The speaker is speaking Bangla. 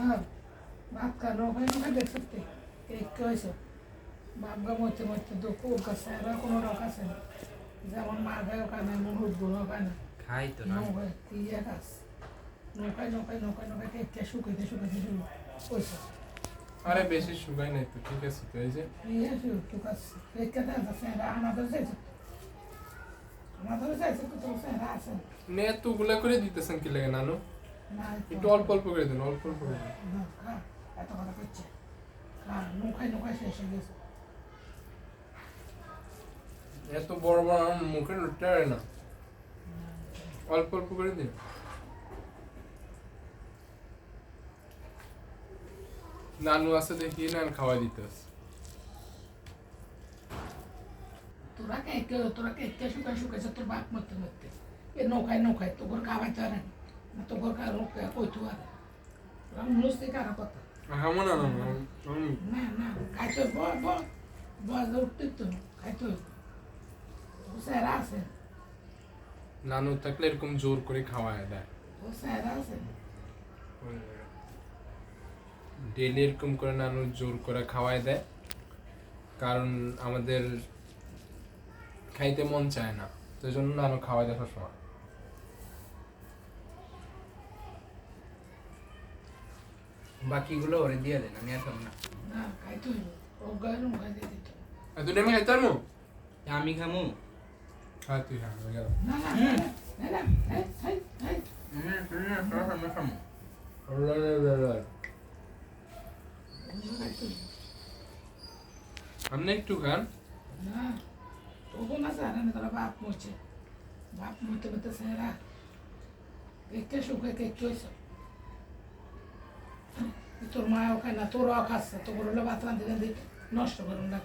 হ্যাঁ ভাত খাওয়া নৌকায় নৌকায় দেখছিস কি হয়েছে বাপগা মরতে মরতে দুঃখ ওর কাছে আর কোনো রক আছে না যেমন মা গায়ে ওখানে মুহুর গুলো ওখানে খাই তো না নৌকায় কি গাছ নৌকায় নৌকায় নৌকায় নৌকায় কে শুকাইতে শুকাইতে শুরু হয়েছে আরে বেশি শুকাই নাই তো ঠিক আছে তো এই যে ঠিক আছে রেখে আছে আমাদের যাইছে তো তোর স্যার আছে নে তো গুলা করে দিতেছেন কি লাগে নানু না একটু অল্প অল্প করে দিন অল্প অল্প করে দিন এত কথা করছে নৌকায় নৌকায় শেষ হয়ে গেছে এত বড় বড় আমার মুখে লুটতে পারে না অল্প অল্প করে দিন নানু আছে দেখি নান খাওয়াই দিতেছে তোরা কে শুকায় শুকাইছে তোর বাপ মরতে মরতে এ নৌকায় নৌকায় তোর খাওয়াইতে পারে না তোর কইতে পারে নুসতে কারা কথা হামো না না না না খাইতে বয় উঠতে তো খাইতে ও স্যার আছে নানু থাকলে এরকম জোর করে খাওয়ায় দেয় ও স্যার আছে ডেলি এরকম করে নানু জোর করে খাওয়ায় দেয় কারণ আমাদের খাইতে মন চায় না তো এই জন্য নানু খাওয়াই দেয় সবসময় বাকিগুলো ওরে দিয়ে দেন আমি আর খাবো না না খাইতে হইব ও গায়ে নৌকায় দিয়ে দিত তুই আমি খাইতে পারবো আমি খামু হ্যাঁ তুই খা হয়ে গেল না না না না এই এই আমি খামু আপনি একটু খান না তবু না জানে না তোরা বাপ মরছে বাপ মরতে মরতে সেরা কে শুকায় কে হয়েছে তোর মা ওখানে না তোর খাচ্ছে তো বললো ভাত রান্ধি রান্ধি নষ্ট করুন না